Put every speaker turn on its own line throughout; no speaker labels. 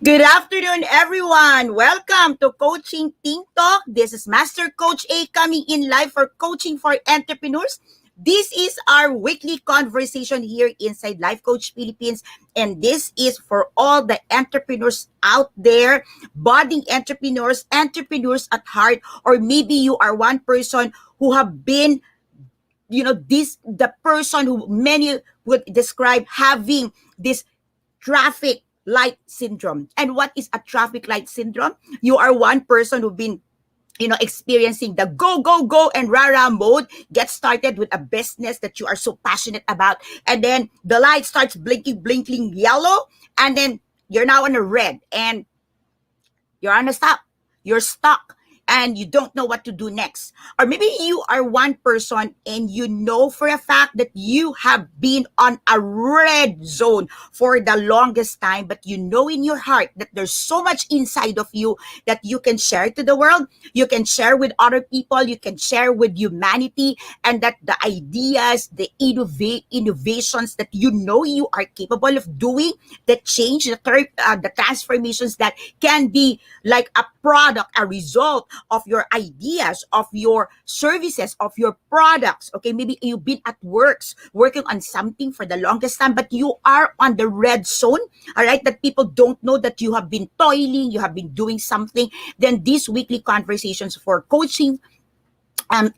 Good afternoon, everyone. Welcome to Coaching Team Talk. This is Master Coach A coming in live for Coaching for Entrepreneurs. This is our weekly conversation here inside Life Coach Philippines. And this is for all the entrepreneurs out there, budding entrepreneurs, entrepreneurs at heart, or maybe you are one person who have been the person who many would describe having this traffic light syndrome. And what is a traffic light syndrome? You are one person who've been experiencing the go, go, go and rah-rah mode. Get started with a business that you are so passionate about. And then the light starts blinking yellow. And then you're now on a red and you're on a stop. You're stuck and you don't know what to do next. Or maybe you are one person and you know for a fact that you have been on a red zone for the longest time, but you know in your heart that there's so much inside of you that you can share to the world, you can share with other people, you can share with humanity, and that the ideas, the innovations that you know you are capable of doing, the change, the transformations that can be like a product, a result of your ideas, of your services, of your products. Okay, maybe you've been at working on something for the longest time, but you are on the red zone, all right, that people don't know that you have been toiling, you have been doing something. Then these weekly conversations for coaching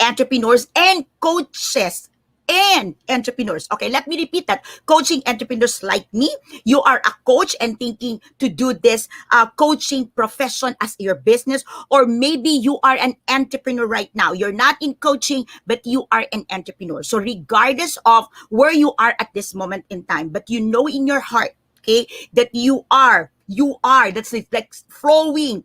entrepreneurs and coaches and entrepreneurs. Okay, let me repeat that. Coaching entrepreneurs like me, you are a coach and thinking to do this coaching profession as your business, or maybe you are an entrepreneur right now. You're not in coaching, but you are an entrepreneur. So regardless of where you are at this moment in time, but you know in your heart, okay, that you are, that's like flowing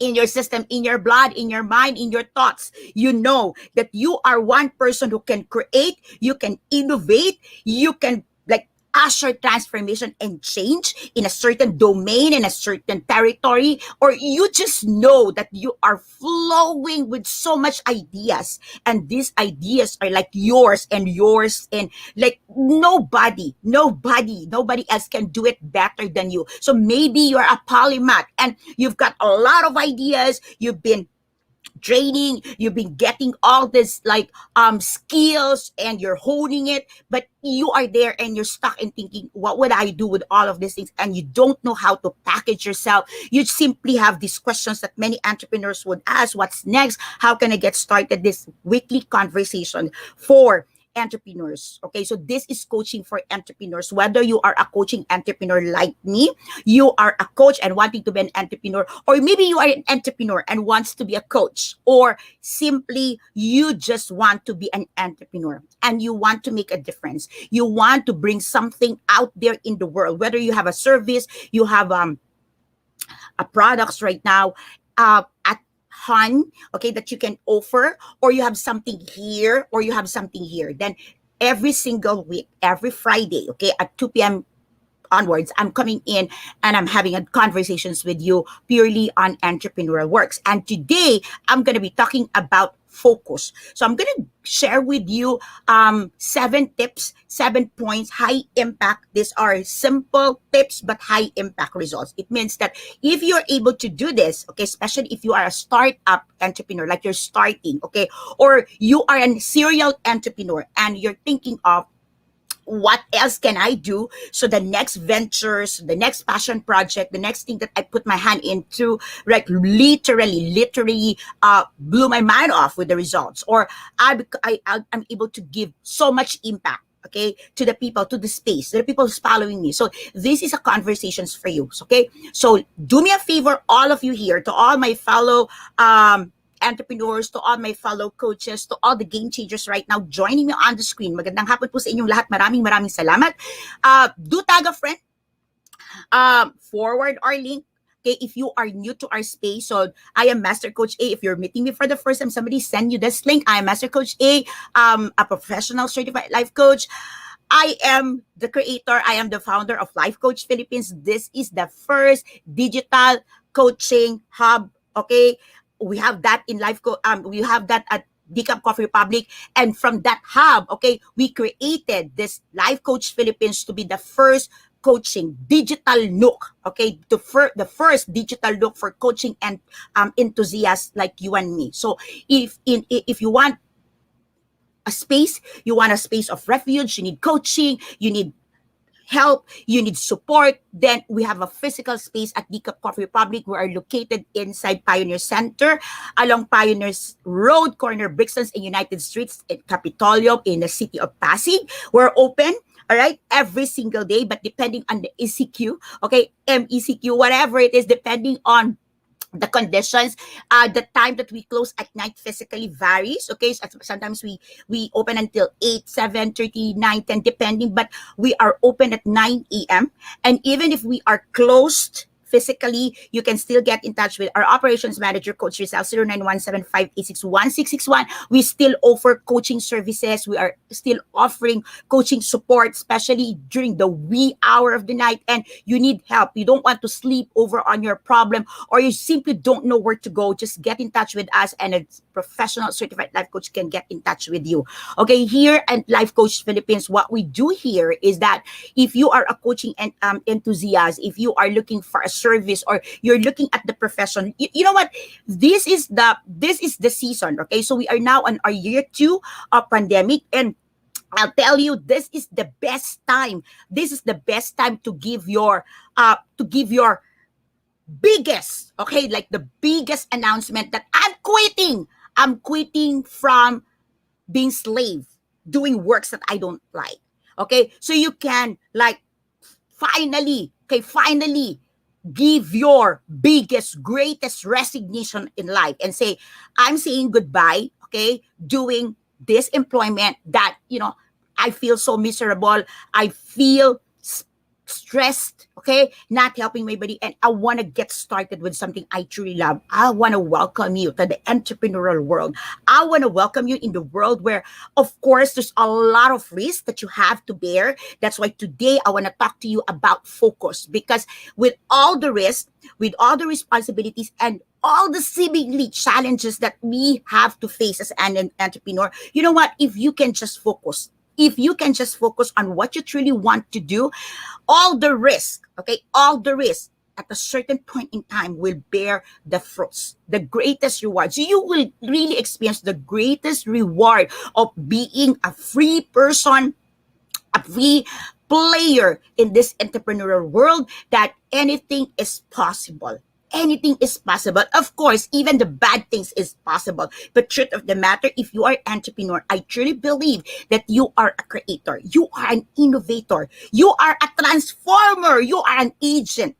in your system, in your blood, in your mind, in your thoughts. You know that you are one person who can create, you can innovate, you can like usher transformation and change in a certain domain, in a certain territory, or you just know that you are flowing with so much ideas, and these ideas are like yours and yours, and like nobody else can do it better than you. So maybe you're a polymath and you've got a lot of ideas, you've been training, you've been getting all this like skills and you're honing it, but you are there and you're stuck in thinking, what would I do with all of these things? And you don't know how to package yourself. You simply have these questions that many entrepreneurs would ask: what's next? How can I get started? This weekly conversation for entrepreneurs. Okay, so this is coaching for entrepreneurs. Whether you are a coaching entrepreneur like me, you are a coach and wanting to be an entrepreneur, or maybe you are an entrepreneur and wants to be a coach, or simply you just want to be an entrepreneur and you want to make a difference. You want to bring something out there in the world, whether you have a service, you have a products right now at hand, okay, that you can offer, or you have something here, or you have something here. Then every single week, every Friday, okay, at 2 p.m. onwards, I'm coming in and I'm having a conversations with you purely on entrepreneurial works. And today I'm going to be talking about focus. So I'm going to share with you 7 tips, 7 points, high impact. These are simple tips but high impact results. It means that if you're able to do this, okay, especially if you are a startup entrepreneur, like you're starting, okay, or you are a serial entrepreneur and you're thinking of what else can I do? So the next ventures, the next passion project, the next thing that I put my hand into, like literally blew my mind off with the results, or I'm able to give so much impact, okay, to the people, to the space, to the people who's following me. So this is a conversations for you, okay? So do me a favor, all of you here, to all my fellow entrepreneurs, to all my fellow coaches, to all the game changers right now joining me on the screen. Magandang hapon po sa inyong lahat. Maraming salamat. Do tag a friend. Forward our link. Okay, if you are new to our space, so I am Master Coach A. If you're meeting me for the first time, somebody send you this link. I am Master Coach A, a professional certified life coach. I am the creator. I am the founder of Life Coach Philippines. This is the first digital coaching hub. Okay, we have that in we have that at Decaf Coffee Republic, and from that hub, okay, we created this Life Coach Philippines to be the first coaching, digital nook, okay, the first digital nook for coaching and enthusiasts like you and me. So if you want a space, you want a space of refuge, you need coaching, you need help, you need support, then we have a physical space at Decaf Coffee Republic. We are located inside Pioneer Center, along Pioneers Road, corner Brixtons and United Streets in Capitolio in the city of Pasig. We're open, all right, every single day, but depending on the ECQ, okay, MECQ, whatever it is, depending on the conditions, the time that we close at night physically varies. Okay, so sometimes we open until 8, 7:30, 9, 10, depending, but we are open at 9 a.m. And even if we are closed physically, you can still get in touch with our operations manager, Coach Rizal, 0917-586-1661. We still offer coaching services. We are still offering coaching support, especially during the wee hour of the night, and you need help. You don't want to sleep over on your problem, or you simply don't know where to go. Just get in touch with us, and a professional certified life coach can get in touch with you. Okay, here at Life Coach Philippines, what we do here is that if you are a coaching enthusiast, if you are looking for a service, or you're looking at the profession, you know what, this is the season. Okay, so we are now on our year 2 of pandemic, and I'll tell you, this is the best time. This is the best time to give your biggest, okay, like the biggest announcement that I'm quitting. I'm quitting from being slave, doing works that I don't like. Okay, so you can like finally give your biggest, greatest resignation in life and say, I'm saying goodbye, okay, doing this employment that, I feel so miserable. I feel stressed, okay, not helping my body, and I want to get started with something I truly love. I want to welcome you to the entrepreneurial world. I want to welcome you in the world where, of course, there's a lot of risk that you have to bear. That's why today I want to talk to you about focus, because with all the risk, with all the responsibilities, and all the seemingly challenges that we have to face as an entrepreneur, you know what, if you can just focus, on what you truly want to do, all the risk, at a certain point in time will bear the fruits, the greatest reward. So you will really experience the greatest reward of being a free person, a free player in this entrepreneurial world, that anything is possible. Anything is possible. Of course, even the bad things is possible. But truth of the matter, if you are an entrepreneur, I truly believe that you are a creator. You are an innovator. You are a transformer. You are an agent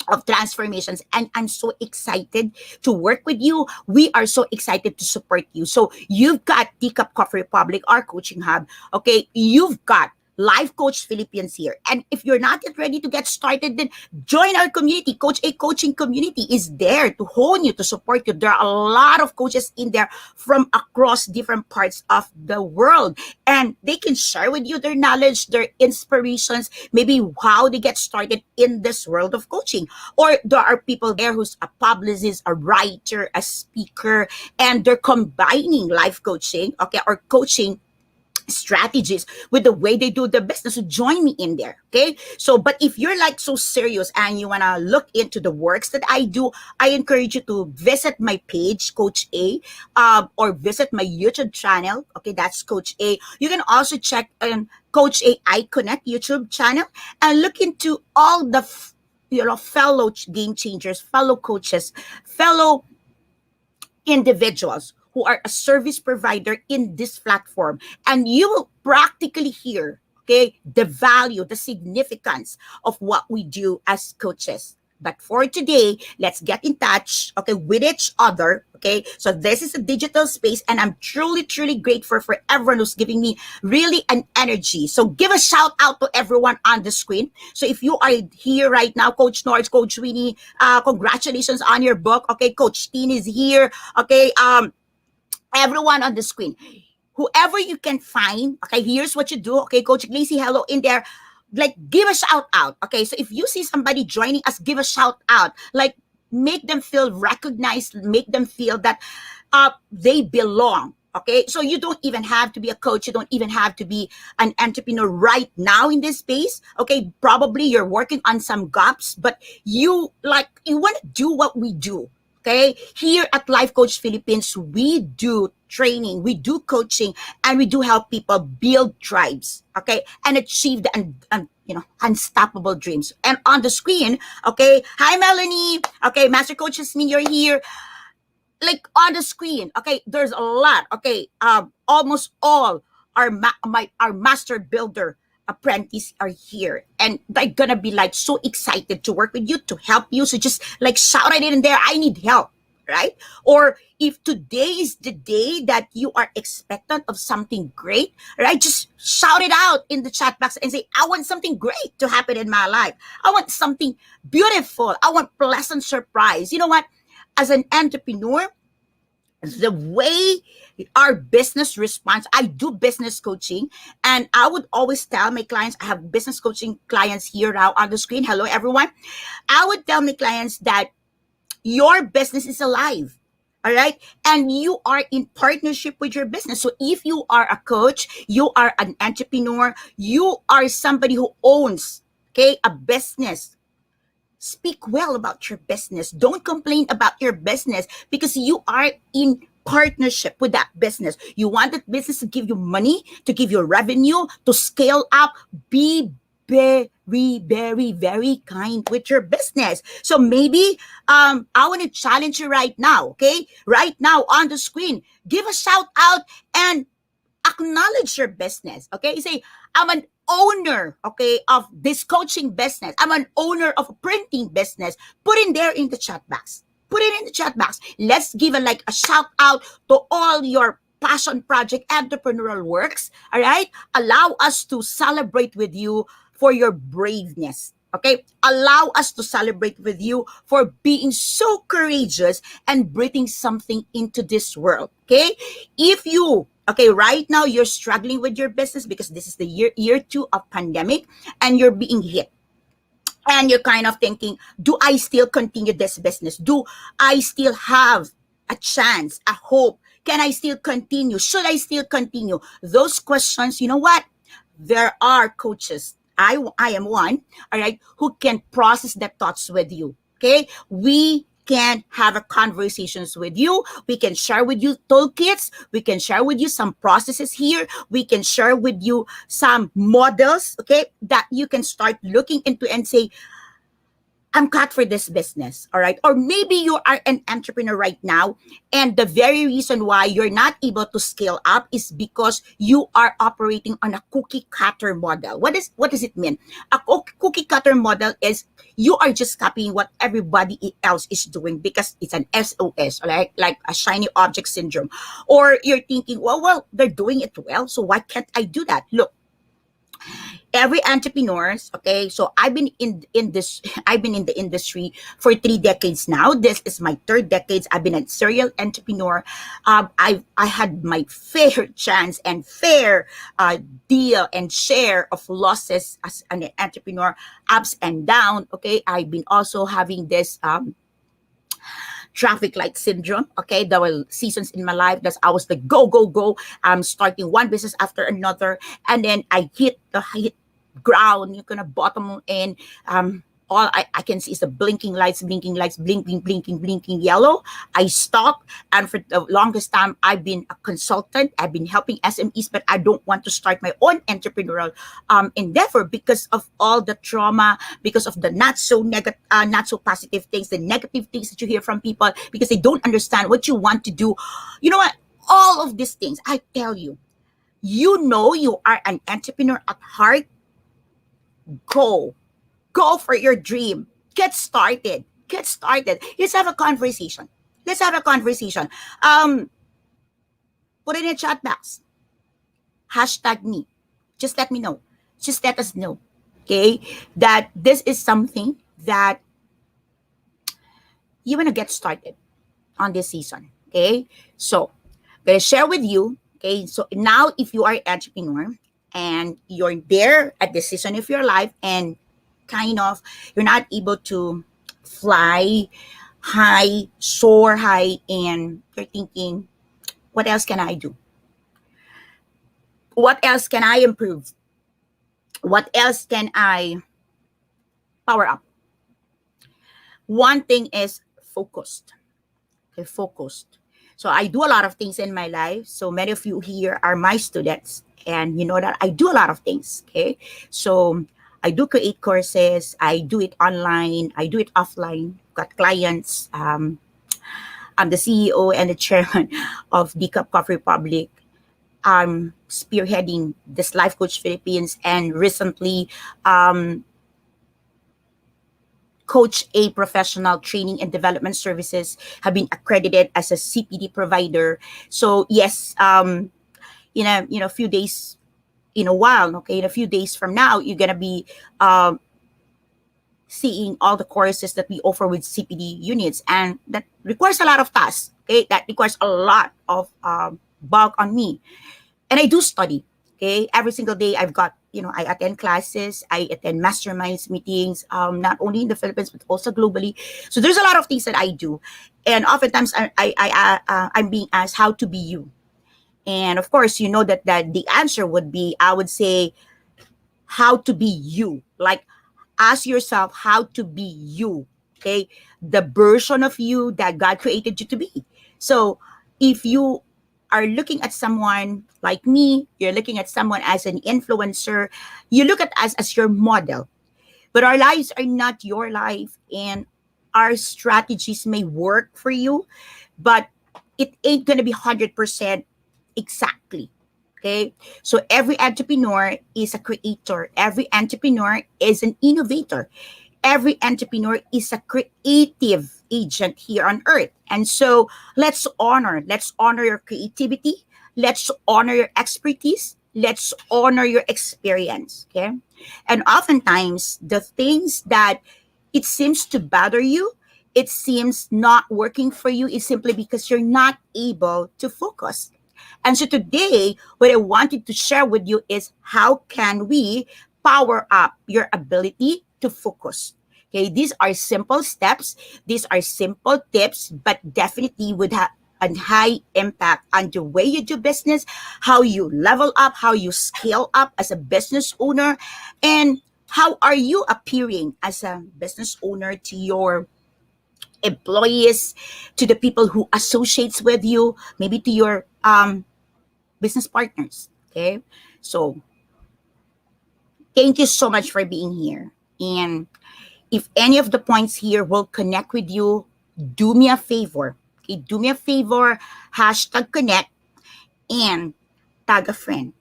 of transformations, and I'm so excited to work with you. We are so excited to support you. So you've got Decaf Coffee Republic, our coaching hub. Okay, you've got Life Coach Philippines here. And if you're not yet ready to get started, then join our community. Coach A Coaching Community is there to hone you, to support you. There are a lot of coaches in there from across different parts of the world, and they can share with you their knowledge, their inspirations, maybe how they get started in this world of coaching. Or there are people there who's a publicist, a writer, a speaker, and they're combining life coaching, okay, or coaching strategies with the way they do their business. So join me in there, okay? So, but if you're like so serious and you want to look into the works that I do, I encourage you to visit my page, Coach A, or visit my YouTube channel. Okay, that's Coach A. You can also check Coach A I Connect YouTube channel and look into all the fellow game changers, fellow coaches, fellow individuals who are a service provider in this platform, and you will practically hear, okay, the value, the significance of what we do as coaches. But for today, let's get in touch, okay, with each other, okay? So this is a digital space, and I'm truly, truly grateful for everyone who's giving me really an energy. So give a shout out to everyone on the screen. So if you are here right now, Coach Nords, Coach Winnie, congratulations on your book, okay? Coach Teen is here, okay? Everyone on the screen, whoever you can find, okay, here's what you do, okay? Coach Glacy, hello in there. Like, give a shout out, okay? So if you see somebody joining us, give a shout out. Like, make them feel recognized, make them feel that they belong, Okay, so you don't even have to be a coach. You don't even have to be an entrepreneur right now in this space. Okay, probably you're working on some gaps, but you want to do what we do. Okay, here at Life Coach Philippines, we do training, we do coaching, and we do help people build tribes. Okay, and achieve the unstoppable dreams. And on the screen, okay, hi Melanie. Okay, Master Coach Jasmine, you're here, like on the screen. Okay, there's a lot. Okay, almost all our master builder apprentice are here, and they're gonna be like so excited to work with you, to help you. So just like shout it in there, I need help, right? Or if today is the day that you are expectant of something great, right, just shout it out in the chat box and say, I want something great to happen in my life. I want something beautiful. I want pleasant surprise. You know what, as an entrepreneur, the way our business responds, I do business coaching, and I would always tell my clients, I have business coaching clients here now on the screen. Hello, everyone. I would tell my clients that your business is alive. All right. And you are in partnership with your business. So if you are a coach, you are an entrepreneur, you are somebody who owns, okay, a business, speak well about your business. Don't complain about your business, because you are in partnership with that business. You want that business to give you money, to give you revenue, to scale up. Be very, very, very kind with your business. So maybe I want to challenge you right now, okay? Right now on the screen, give a shout out and acknowledge your business. Okay, you say, I'm an owner, okay, of this coaching business. I'm an owner of a printing business. Put in there in the chat box. Put it in the chat box. Let's give a shout out to all your passion project entrepreneurial works. All right, allow us to celebrate with you for your braveness. Okay, allow us to celebrate with you for being so courageous and bringing something into this world. Okay, if you, okay, right now you're struggling with your business because this is the year 2 of pandemic, and you're being hit, and you're kind of thinking, do I still continue this business? Do I still have a chance, a hope? Can I still continue? Should I still continue? Those questions, you know what? There are coaches. I am one, all right, who can process the thoughts with you. Okay, we can have a conversations with you. We can share with you toolkits. We can share with you some processes here. We can share with you some models, okay, that you can start looking into and say, I'm cut for this business, all right? Or maybe you are an entrepreneur right now, and the very reason why you're not able to scale up is because you are operating on a cookie cutter model. What does it mean? A cookie cutter model is you are just copying what everybody else is doing because it's an SOS, right? Like a shiny object syndrome. Or you're thinking, well, they're doing it well, so why can't I do that? Look, every entrepreneurs, okay, so I've been in this I've been in the industry for 3 decades now. This is my third decade. I've been a serial entrepreneur. I had my fair chance and fair deal and share of losses as an entrepreneur, ups and down. Okay, I've been also having this traffic light syndrome. Okay, there were seasons in my life that I was like, go, go, go. I'm starting one business after another, and then I hit ground. You're gonna bottom in. All I can see is the blinking lights, blinking yellow. I stop, and for the longest time, I've been a consultant. I've been helping SMEs, but I don't want to start my own entrepreneurial endeavor because of all the trauma, because of the not so positive things, the negative things that you hear from people, because they don't understand what you want to do. You know what? All of these things, I tell you, you know you are an entrepreneur at heart. Go for your dream. Get started. Let's have a conversation. Put it in a chat box. Hashtag me. Just let me know. Just let us know. Okay, that this is something that you want to get started on this season. Okay, so I'm gonna share with you. Okay, so now if you are an entrepreneur and you're there at the season of your life, and kind of you're not able to fly high, soar high, and you're thinking, what else can I do? What else can I improve? What else can I power up? One thing is focused. Okay, focused. So I do a lot of things in my life. So many of you here are my students, and you know that I do a lot of things. Okay, so I do create courses. I do it online. I do it offline. Got clients. I'm the CEO and the chairman of Decaf Coffee Republic. I'm spearheading this Life Coach Philippines, and recently Coach A Professional Training and Development Services have been accredited as a CPD provider. So yes, a few days, in a while, okay, in a few days from now, you're gonna be seeing all the courses that we offer with CPD units, and that requires a lot of tasks. Okay, that requires a lot of bulk on me, and I do study. Okay, every single day I've got, I attend classes, I attend masterminds meetings, not only in the Philippines but also globally. So there's a lot of things that I do, and oftentimes I'm being asked how to be you, and of course you know that the answer would be, I would say, how to be you. Like, ask yourself how to be you. Okay, the version of you that God created you to be. So if you are looking at someone like me, you're looking at someone as an influencer, you look at us as your model. But our lives are not your life, and our strategies may work for you, but it ain't gonna be 100% exactly. Okay, so every entrepreneur is a creator, every entrepreneur is an innovator, every entrepreneur is a creative agent here on earth. And so let's honor your creativity, let's honor your expertise, let's honor your experience. Okay, and oftentimes the things that it seems to bother you, it seems not working for you, is simply because you're not able to focus. And so today, what I wanted to share with you is, how can we power up your ability to focus? Okay, these are simple steps, these are simple tips, but definitely would have a high impact on the way you do business, how you level up, how you scale up as a business owner, and how are you appearing as a business owner to your employees, to the people who associates with you, maybe to your business partners. Okay, so thank you so much for being here. And if any of the points here will connect with you, do me a favor. Okay, do me a favor, hashtag connect and tag a friend.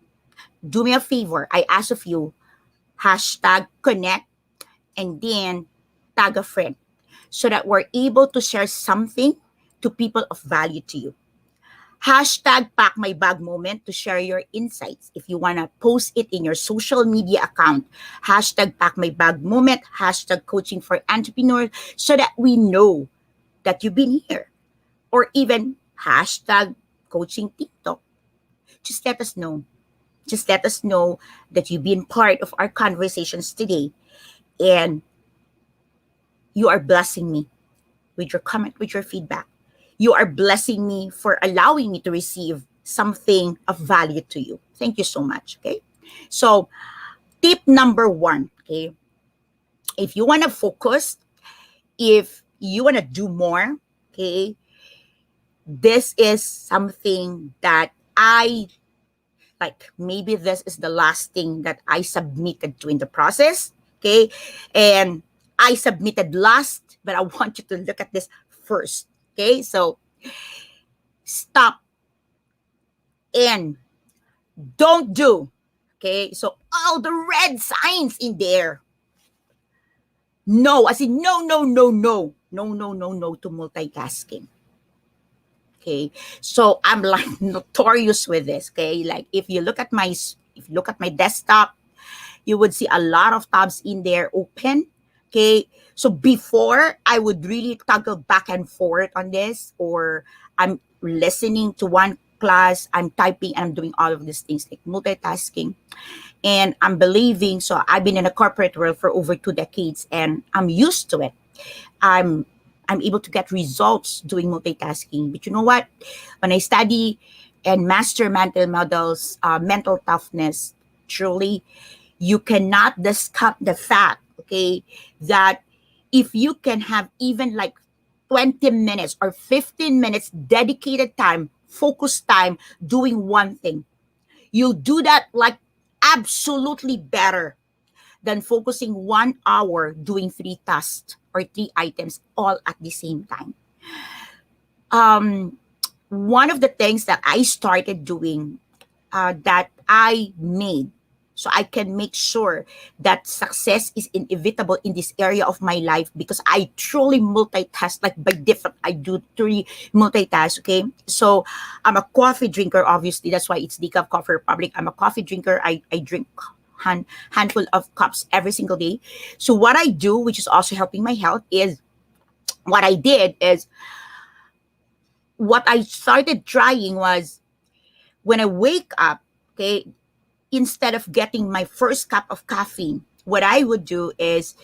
Do me a favor, I ask of you, hashtag connect and then tag a friend, so that we're able to share something to people of value to you. Hashtag pack my bag moment to share your insights. If you want to post it in your social media account, hashtag pack my bag moment, hashtag coaching for entrepreneurs, so that we know that you've been here. Or even hashtag coaching TikTok. Just let us know. Just let us know that you've been part of our conversations today, and you are blessing me with your comment, with your feedback. You are blessing me for allowing me to receive something of value to you. Thank you so much. Okay. So, tip number one, okay, if you want to focus, if you want to do more, okay, this is something that I like. Maybe this is the last thing that I submitted to in the process. Okay. And I submitted last, but I want you to look at this first. Okay. So, stop and don't do. Okay, so all the red signs in there. No, as in no, no, no, no, no, no, no, no to multitasking. Okay, so I'm like notorious with this. Okay, like if you look at my desktop, you would see a lot of tabs in there open. Okay, so before I would really toggle back and forth on this, or I'm listening to one class, I'm typing, and I'm doing all of these things like multitasking. And I'm believing, so I've been in a corporate world for over 2 decades, and I'm used to it. I'm I'm able to get results doing multitasking. But you know what? When I study, and master mental toughness. Truly, you cannot discount the fact, okay, that if you can have even like 20 minutes or 15 minutes dedicated time, focused time doing one thing, you'll do that like absolutely better than focusing 1 hour doing three tasks or three items all at the same time. Um, One of the things that I started doing, that I made so I can make sure that success is inevitable in this area of my life, because I truly multitask, like by default I do three multitask. Okay, so I'm a coffee drinker, obviously that's why it's Decaf Coffee Republic. I'm a coffee drinker. I drink handful of cups every single day. So what I do, which is also helping my health, is what I did is what I started trying was when I wake up, okay, instead of getting my first cup of caffeine, what I would do is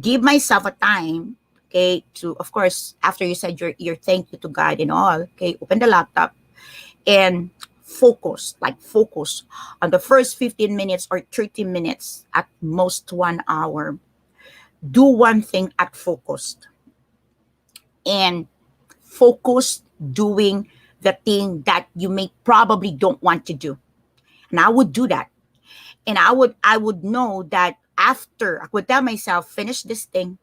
give myself a time, okay, to, of course, after you said your thank you to God and all, okay, open the laptop and focus on the first 15 minutes or 30 minutes, at most 1 hour. Do one thing at focused, and focus doing the thing that you may probably don't want to do. And I would do that. And I would know that after, I would tell myself, finish this thing.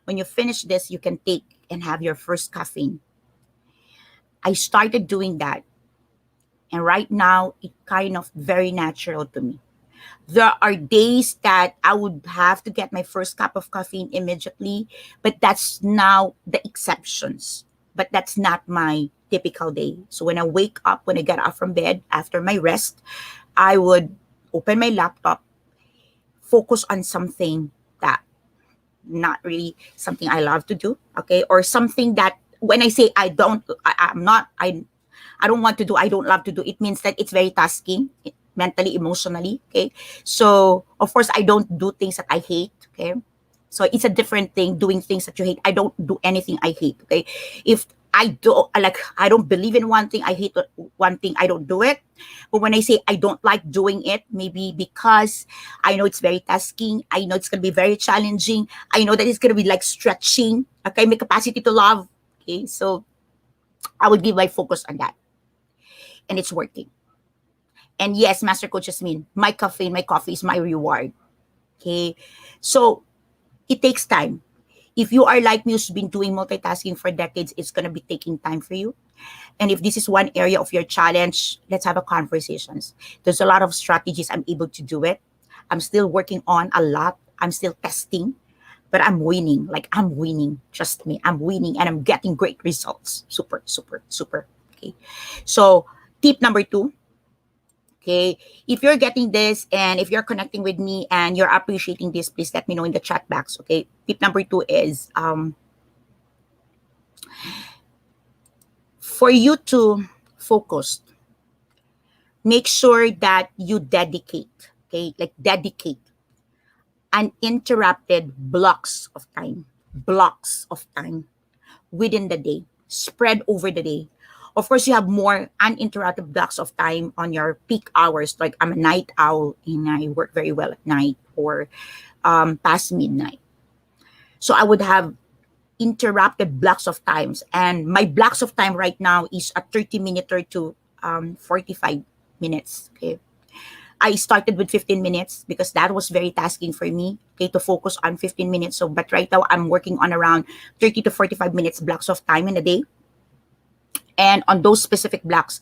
When you finish this, you can take and have your first caffeine. I started doing that. And right now, it kind of very natural to me. There are days that I would have to get my first cup of caffeine immediately, but that's now the exceptions. But that's not my typical day. So when I wake up, when I get up from bed after my rest, I would open my laptop, focus on something that not really something I love to do, okay, or something that when I say I'm not, I don't want to do, I don't love to do, it means that it's very tasking mentally, emotionally, okay. So of course I don't do things that I hate, okay. So it's a different thing doing things that you hate. I don't do anything I hate, okay. If I don't believe in one thing, I hate one thing, I don't do it. But when I say I don't like doing it, maybe because I know it's very tasking, I know it's going to be very challenging, I know that it's going to be like stretching, okay, my capacity to love, okay. So I would give my focus on that, and it's working. And yes, Master Coach Jasmine, my coffee is my reward, okay. So it takes time. If you are like me who's been doing multitasking for decades, it's going to be taking time for you. And if this is one area of your challenge, let's have a conversations. There's a lot of strategies. I'm able to do it. I'm still working on a lot. I'm still testing, but I'm winning. Like I'm winning. Trust me, I'm winning and I'm getting great results. Super, super, super. Okay. So tip number 2. Okay. If you're getting this and if you're connecting with me and you're appreciating this, please let me know in the chat box. Okay. Tip number 2 is for you to focus, make sure that you dedicate, okay, like dedicate uninterrupted blocks of time within the day, spread over the day. Of course, you have more uninterrupted blocks of time on your peak hours. Like I'm a night owl and I work very well at night or past midnight. So I would have interrupted blocks of times. And my blocks of time right now is a 30-minute to 45 minutes. Okay. I started with 15 minutes because that was very tasking for me, okay, to focus on 15 minutes. So, but right now I'm working on around 30 to 45 minutes blocks of time in a day. And on those specific blocks,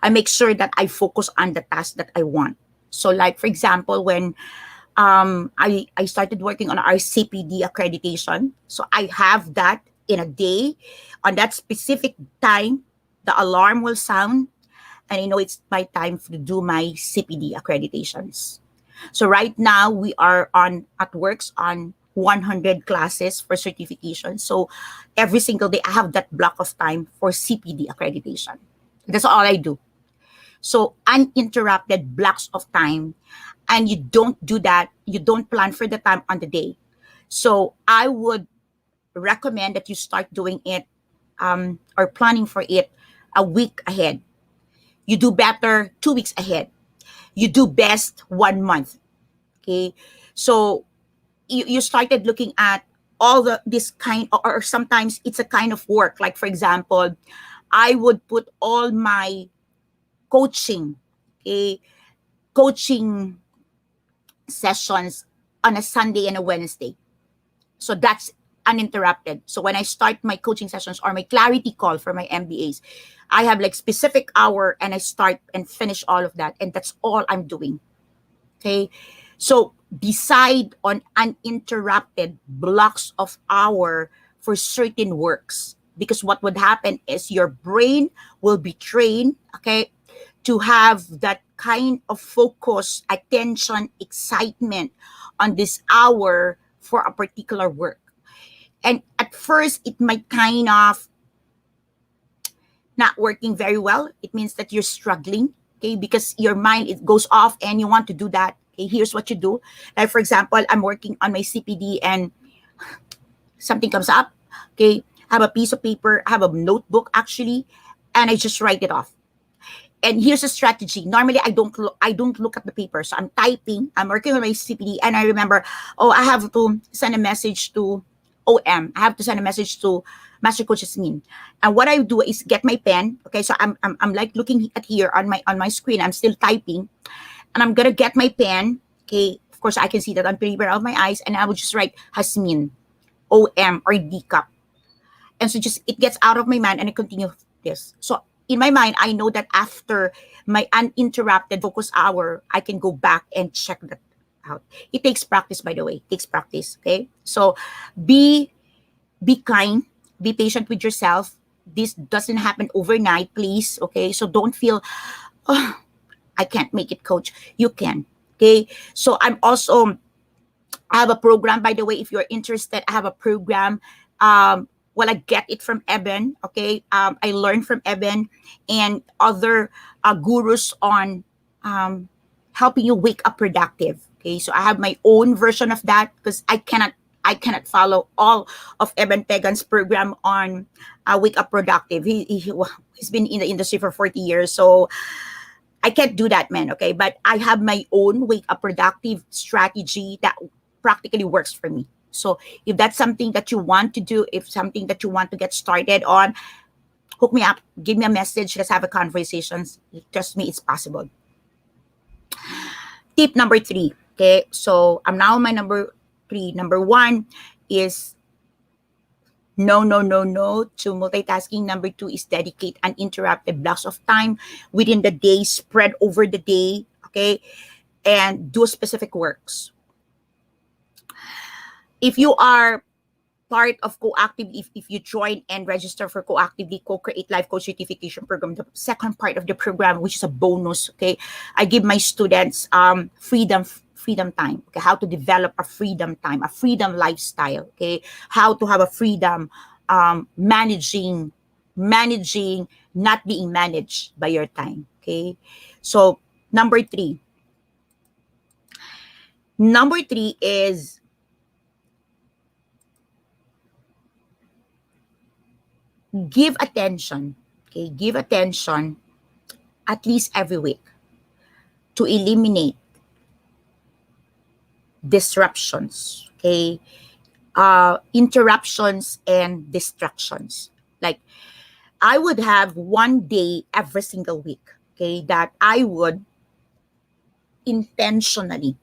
I make sure that I focus on the task that I want. So like, for example, when I started working on our CPD accreditation. So I have that in a day. On that specific time, the alarm will sound and I know it's my time to do my CPD accreditations. So right now we are on at works on 100 classes for certification. So every single day I have that block of time for CPD accreditation. That's all I do. So uninterrupted blocks of time, and you don't do that, you don't plan for the time on the day. So I would recommend that you start doing it or planning for it a week ahead. You do better 2 weeks ahead. You do best 1 month. Okay. So you started looking at all this kind, or sometimes it's a kind of work. Like for example, I would put all my coaching, okay, coaching sessions on a Sunday and a Wednesday. So that's uninterrupted. So when I start my coaching sessions or my clarity call for my MBAs, I have like specific hour and I start and finish all of that. And that's all I'm doing. Okay. So decide on uninterrupted blocks of hour for certain works. Because what would happen is your brain will be trained, okay, to have that kind of focus, attention, excitement on this hour for a particular work. And at first, it might kind of not working very well. It means that you're struggling, okay, because your mind, it goes off and you want to do that. Okay, here's what you do. Like, for example, I'm working on my CPD and something comes up. Okay, I have a piece of paper, I have a notebook actually, and I just write it off. And here's a strategy. Normally, I don't look at the paper. So I'm typing. I'm working on my CPD, and I remember, oh, I have to send a message to OM. I have to send a message to Master Coach Yasmin. And what I do is get my pen. Okay, so I'm like looking at here on my screen. I'm still typing, and I'm gonna get my pen. Okay, of course I can see that I'm pretty bare of my eyes, and I would just write Hasmin, OM, or D cup. And so just it gets out of my mind, and I continue this. So in my mind, I know that after my uninterrupted focus hour, I can go back and check that out. It takes practice, by the way. It takes practice. Okay. So be kind, be patient with yourself. This doesn't happen overnight, please. Okay. So don't feel, oh, I can't make it, coach. You can. Okay. So I have a program, by the way, if you're interested, I have a program. Well, I get it from Eben, okay? I learned from Eben and other gurus on helping you wake up productive, okay? So I have my own version of that because I cannot follow all of Eben Pegan's program on wake up productive. He's been in the industry for 40 years, so I can't do that, man, okay? But I have my own wake up productive strategy that practically works for me. So if that's something that you want to do, if something that you want to get started on, hook me up, give me a message, let's have a conversation. Trust me, it's possible. Tip number 3, okay? So I'm now on my number 3. Number 1 is no to multitasking. Number 2 is dedicate uninterrupted blocks of time within the day, spread over the day, okay? And do specific works. If you are part of Coactively, if you join and register for Coactively, Co-Create Life Coach Certification Program, the second part of the program, which is a bonus, okay, I give my students freedom time, okay, how to develop a freedom time, a freedom lifestyle, okay, how to have a freedom managing, not being managed by your time, okay. So number 3 is give attention, okay? Give attention at least every week to eliminate disruptions, okay? Interruptions and distractions. Like I would have one day every single week, okay, that I would intentionally,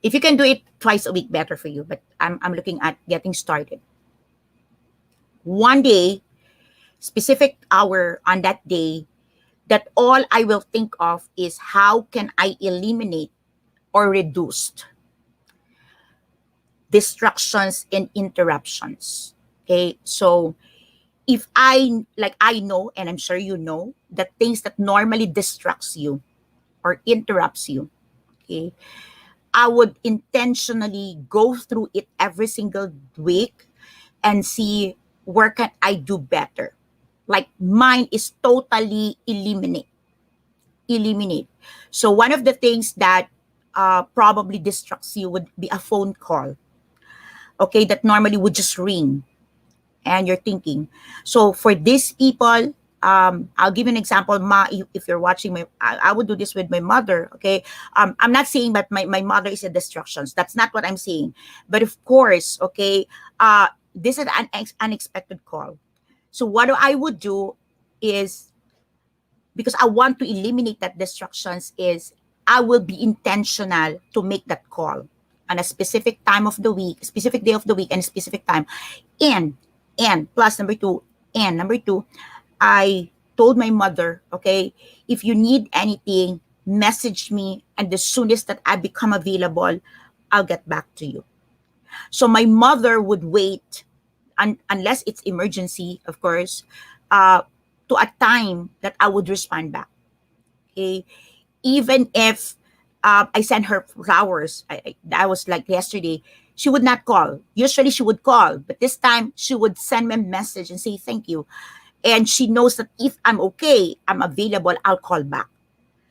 if you can do it twice a week, better for you, but I'm looking at getting started. One day, specific hour on that day, that all I will think of is how can I eliminate or reduce distractions and interruptions. Okay, so if I know, and I'm sure you know, that things that normally distracts you or interrupts you, okay, I would intentionally go through it every single week and see where can I do better. Like mine is totally eliminate. So one of the things that probably distracts you would be a phone call, okay, that normally would just ring and you're thinking. So for these people, I'll give you an example. If you're watching I would do this with my mother. Okay. I'm not saying that my mother is a distractions. That's not what I'm saying. But of course, okay, this is an unexpected call. So what I would do is, because I want to eliminate that distractions, is I will be intentional to make that call on a specific time of the week, specific day of the week, and a specific time. And plus number two, I told my mother, okay, if you need anything, message me, and the soonest that I become available, I'll get back to you. So my mother would wait, unless it's emergency, of course, uh, to a time that I would respond back. Okay, even if I sent her flowers, I was like yesterday, she would not call. Usually she would call, but this time she would send me a message and say thank you. And she knows that if I'm okay, I'm available, I'll call back.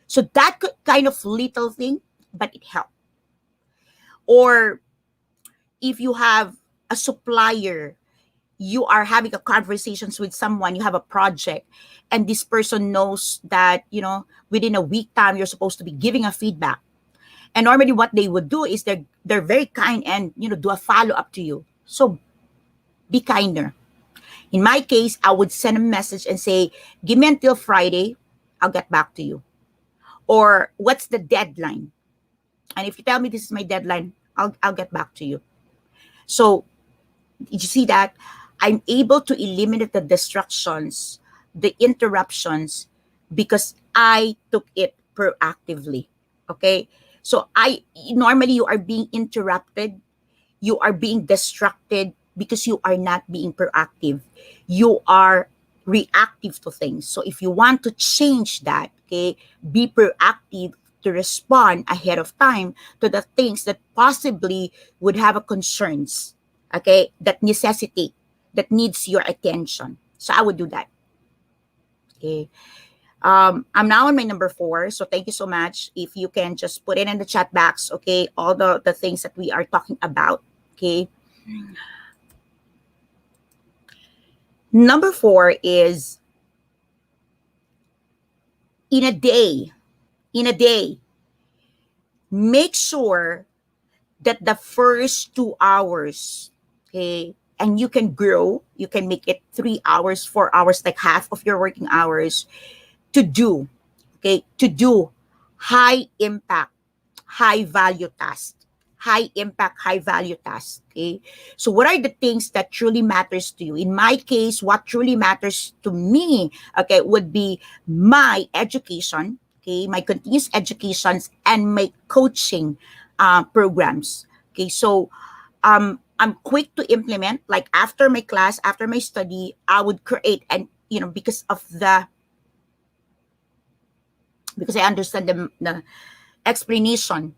So that kind of little thing, but it helped. Or if you have a supplier, you are having a conversations with someone, you have a project, and this person knows that, within a week time, you're supposed to be giving a feedback. And normally what they would do is they're very kind and, do a follow up to you. So be kinder. In my case, I would send a message and say, give me until Friday, I'll get back to you. Or what's the deadline? And if you tell me this is my deadline, I'll get back to you. So did you see that? I'm able to eliminate the distractions, the interruptions, because I took it proactively. Okay. So normally you are being interrupted, you are being distracted because you are not being proactive. You are reactive to things. So if you want to change that, okay, be proactive to respond ahead of time to the things that possibly would have a concerns, okay, that necessitate, that needs your attention. So I would do that. Okay. I'm now on my number 4. So thank you so much. If you can just put it in the chat box, okay, all the things that we are talking about. Okay. Number 4 is in a day, make sure that the first 2 hours, okay, and you can grow, you can make it 3 hours, 4 hours, like half of your working hours, to do, okay, to do high impact, high value tasks. High impact, high value tasks. Okay. So what are the things that truly matters to you? In my case, what truly matters to me, okay, would be my education, okay, my continuous educations and my coaching programs. Okay. So I'm quick to implement, like after my class, after my study, I would create, and because I understand the explanation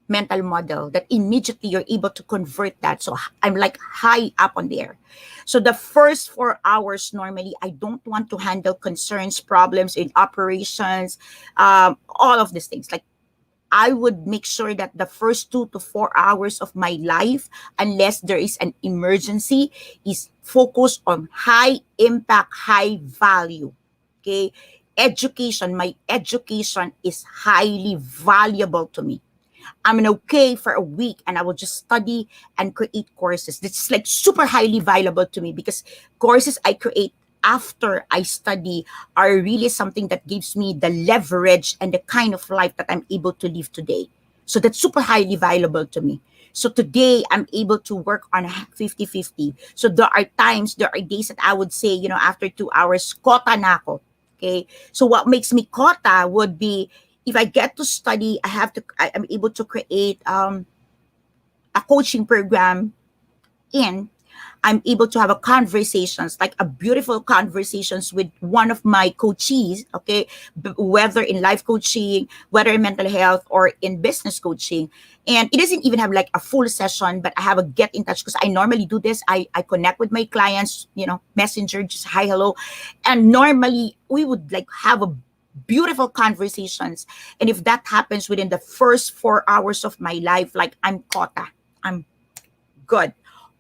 mental model, that immediately you're able to convert that. So I'm like high up on there. So the first 4 hours, normally I don't want to handle concerns, problems in operations, all of these things. Like I would make sure that the first 2 to 4 hours of my life, unless there is an emergency, is focused on high impact, high value. Okay. Education, my education is highly valuable to me. I'm okay for a week and I will just study and create courses. This is like super highly valuable to me, because courses I create after I study are really something that gives me the leverage and the kind of life that I'm able to live today. So that's super highly valuable to me. So today I'm able to work on 50-50. So there are days that I would say, after 2 hours, kota na ako. Okay. So what makes me kota would be, if I get to study, I'm able to create a coaching program, and I'm able to have a conversations, like a beautiful conversations with one of my coachees, okay, whether in life coaching, whether in mental health or in business coaching. And it doesn't even have like a full session, but I have a get in touch, because I normally do this. I connect with my clients, messenger, just hi, hello. And normally we would like have a beautiful conversations. And if that happens within the first 4 hours of my life, like I'm kota, I'm good.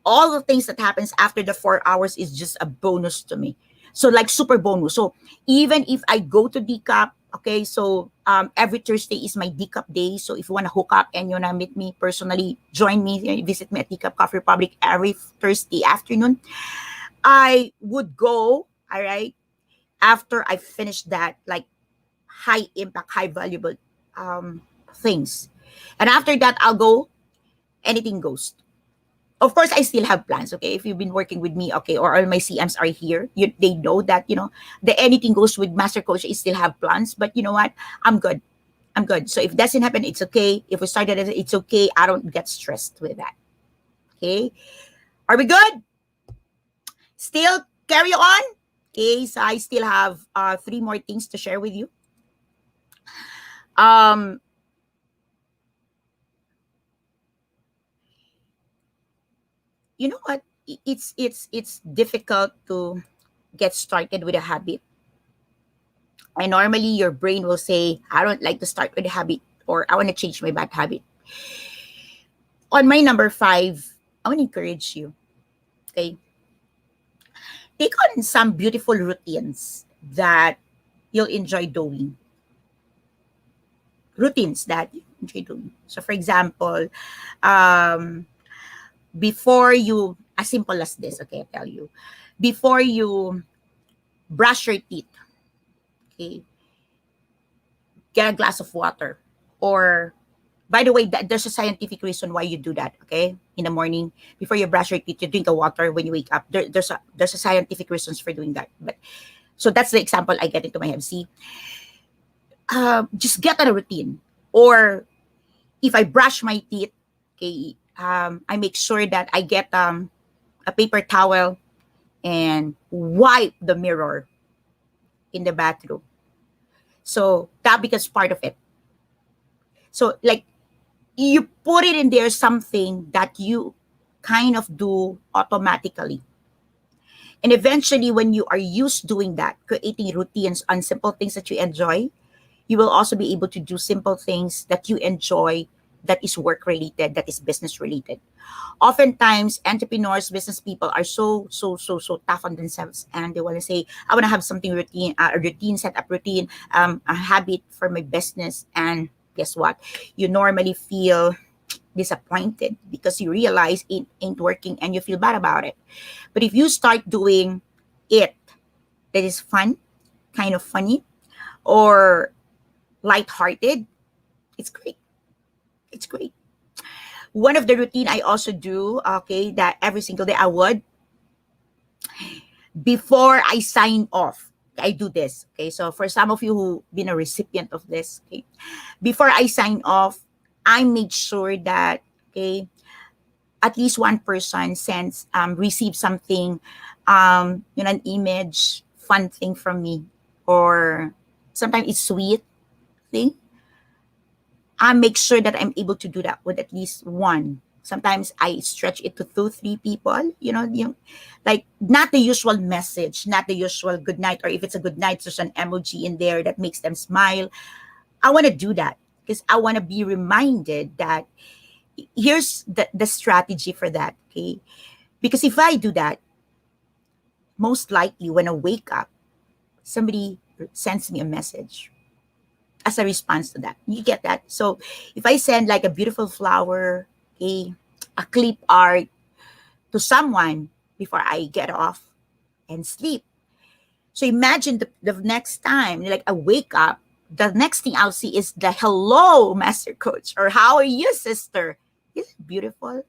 All the things that happens after the 4 hours is just a bonus to me. So like super bonus. So even if I go to decap, okay, so every Thursday is my decap day. So if you want to hook up and you want to meet me personally, join me, visit me at Decap Coffee Republic every Thursday afternoon. I would go, all right, after I finish that, like high impact, high valuable things. And after that, I'll go, anything goes. Of course, I still have plans, okay? If you've been working with me, okay, or all my CMs are here, they know that, the anything goes with Master Coach, I still have plans. But you know what? I'm good. I'm good. So if it doesn't happen, it's okay. If we started it, it's okay. I don't get stressed with that. Okay? Are we good? Still carry on? Okay, so I still have three more things to share with you. Um, you know what? It's difficult to get started with a habit. And normally your brain will say, I don't like to start with a habit, or I want to change my bad habit. On my number 5, I want to encourage you. Okay. Take on some beautiful routines that you'll enjoy doing. Routines that you enjoy doing. So for example, um, before you, as simple as this, okay, I'll tell you. Before you brush your teeth, okay, get a glass of water. Or, by the way, there's a scientific reason why you do that, okay? In the morning, before you brush your teeth, you drink the water when you wake up. There's a scientific reasons for doing that. But so that's the example I get into my head. See, just get on a routine. Or if I brush my teeth, okay, I make sure that I get a paper towel and wipe the mirror in the bathroom. So that becomes part of it. So like you put it in there, something that you kind of do automatically. And eventually, when you are used doing that, creating routines on simple things that you enjoy, you will also be able to do simple things that you enjoy, that is work related, that is business related. Oftentimes, entrepreneurs, business people are so tough on themselves, and they want to say, I want to have something routine, a routine, set up routine, a habit for my business. And guess what? You normally feel disappointed because you realize it ain't working and you feel bad about it. But if you start doing it, that is fun, kind of funny, or lighthearted, it's great. It's great. One of the routine I also do, okay, that every single day I would, before I sign off, I do this. Okay, so for some of you who been a recipient of this, okay, before I sign off, I make sure that, okay, at least one person sends receive something, an image, fun thing from me, or sometimes it's sweet thing. I make sure that I'm able to do that with at least one. Sometimes I stretch it to 2, 3 people, like not the usual message, not the usual good night, or if it's a good night, there's an emoji in there that makes them smile. I want to do that because I want to be reminded that here's the strategy for that, okay? Because if I do that, most likely when I wake up, somebody sends me a message as a response to that. You get that? So if I send like a beautiful flower, a clip art to someone before I get off and sleep. So imagine the next time, like I wake up, the next thing I'll see is the hello, Master Coach, or how are you, sister? Isn't it beautiful?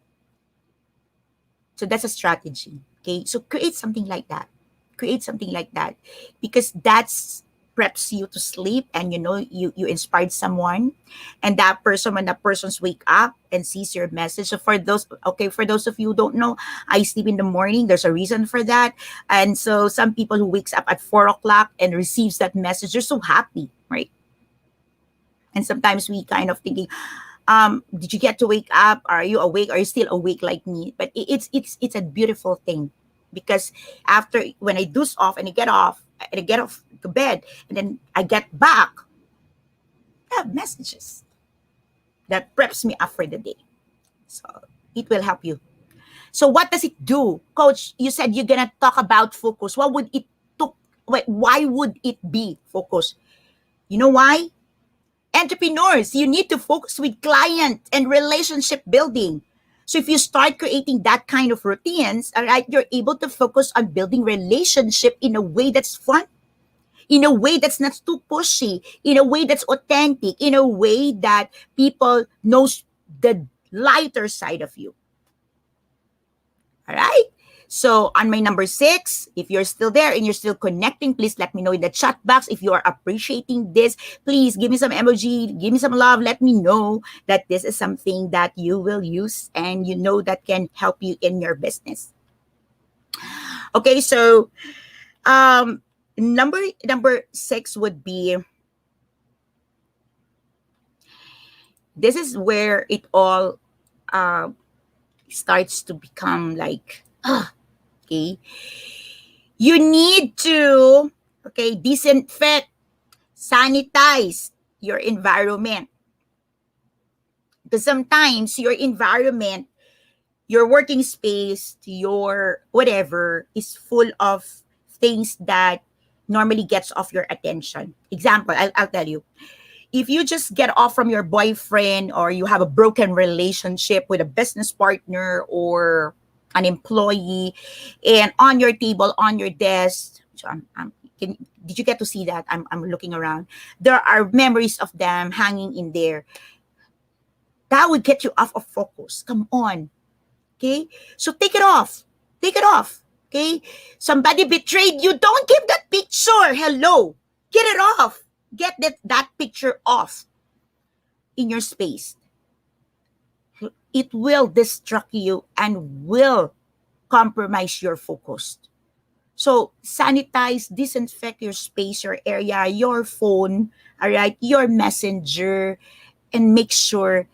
So that's a strategy. Okay. So create something like that. Create something like that. Because that's preps you to sleep, and you inspired someone, and that person, when that person's wake up and sees your message. So for those of you who don't know, I sleep in the morning. There's a reason for that. And so some people who wakes up at 4 o'clock and receives that message, they're so happy, right? And sometimes we kind of thinking, did you get to wake up? Are you awake? Are you still awake like me? But it's a beautiful thing, because after, when I doze off and I get off the bed, and then I get back, I have messages that preps me up for the day. So it will help you. So what does it do? Coach, you said you're gonna talk about focus. What would it took Why would it be focus? You know why? Entrepreneurs, you need to focus with client and relationship building. So if you start creating that kind of routines, all right, you're able to focus on building relationship in a way that's fun, in a way that's not too pushy, in a way that's authentic, in a way that people knows the lighter side of you. All right. So on my number 6, if you're still there and you're still connecting, please let me know in the chat box if you are appreciating this. Please give me some emoji, give me some love. Let me know that this is something that you will use and you know that can help you in your business. Okay, so um, number 6 would be, this is where it all uh, starts to become like, okay, you need to, okay, disinfect, sanitize your environment. Because sometimes your environment, your working space, your whatever is full of things that normally gets off your attention. Example, I'll tell you. If you just get off from your boyfriend or you have a broken relationship with a business partner or an employee, and on your table, on your desk, so did you get to see that? I'm looking around. There are memories of them hanging in there. That would get you off of focus. Come on. Okay? So take it off. Take it off. Okay? Somebody betrayed you. Don't keep that picture. Hello. Get it off. Get that picture off in your space. It will distract you and will compromise your focus. So sanitize, disinfect your space, your area, your phone, all right, your messenger, and make sure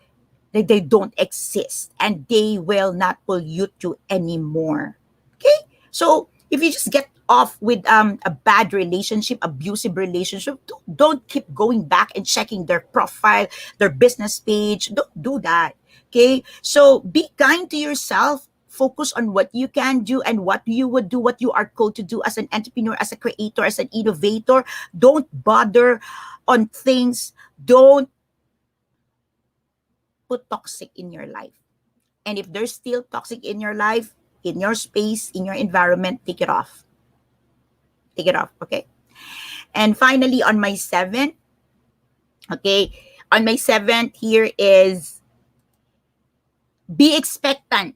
that they don't exist and they will not pollute you anymore. Okay? So if you just get off with a bad relationship, abusive relationship, don't keep going back and checking their profile, their business page. Don't do that. Okay? So be kind to yourself. Focus on what you can do and what you would do, what you are called to do as an entrepreneur, as a creator, as an innovator. Don't bother on things. Don't put toxic in your life. And if there's still toxic in your life, in your space, in your environment, take it off. Take it off, okay? And finally, on my 7th, okay, on my 7th here is be expectant.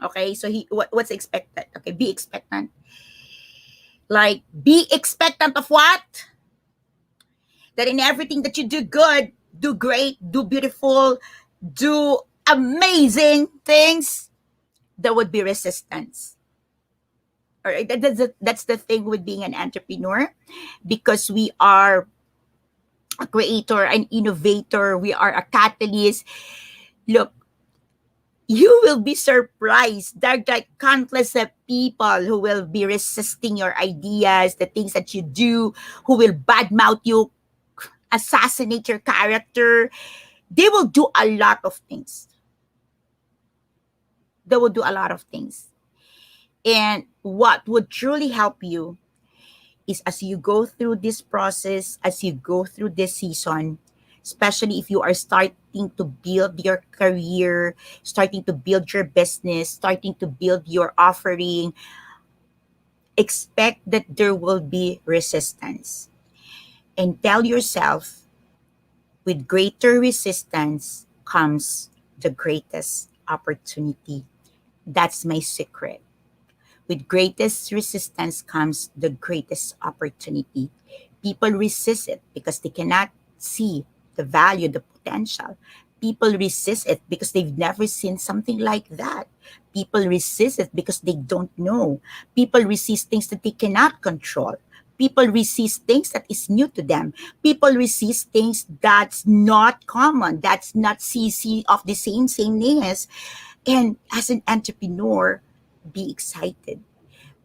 Okay, so what's expected? Okay, be expectant. Like, be expectant of what? That in everything that you do good, do great, do beautiful, do amazing things, there would be resistance. All right, that's the thing with being an entrepreneur, because we are a creator, an innovator, we are a catalyst. Look, you will be surprised. There are like countless of people who will be resisting your ideas, the things that you do, who will badmouth you, assassinate your character. They will do a lot of things. They will do a lot of things. And what would truly help you is as you go through this process, as you go through this season, especially if you are starting to build your career, starting to build your business, starting to build your offering, expect that there will be resistance. And tell yourself, with greater resistance comes the greatest opportunity. That's my secret. With greatest resistance comes the greatest opportunity. People resist it because they cannot see the value, the potential. People resist it because they've never seen something like that. People resist it because they don't know. People resist things that they cannot control. People resist things that is new to them. People resist things that's not common, that's not CC of the same sameness. And as an entrepreneur, be excited,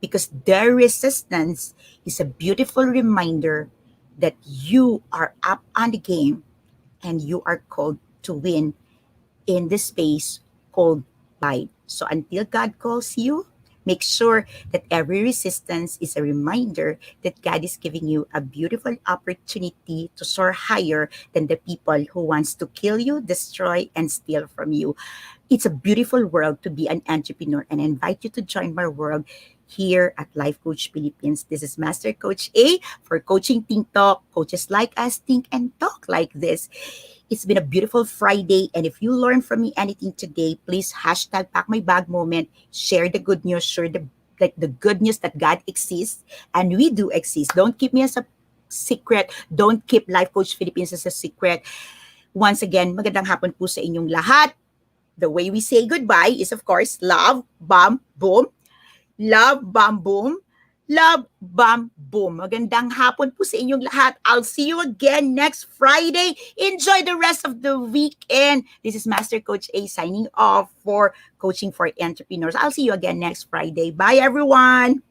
because their resistance is a beautiful reminder that you are up on the game and you are called to win in this space called life. So until God calls you, Make sure that every resistance is a reminder that God is giving you a beautiful opportunity to soar higher than the people who wants to kill you, destroy, and steal from you. It's a beautiful world to be an entrepreneur, and I invite you to join my world here at Life Coach Philippines. This is Master Coach A for Coaching Think Talk. Coaches like us think and talk like this. It's been a beautiful Friday, and if you learned from me anything today, please hashtag pack my bag moment, share the good news, share the good news that God exists and we do exist. Don't keep me as a secret. Don't keep Life Coach Philippines as a secret. Once again, magandang hapon po sa inyong lahat. The way we say goodbye is, of course, love, bam, boom. Love, bam, boom. Love, bam, boom. Magandang hapon po sa inyong lahat. I'll see you again next Friday. Enjoy the rest of the weekend. This is Master Coach A signing off for Coaching for Entrepreneurs. I'll see you again next Friday. Bye, everyone.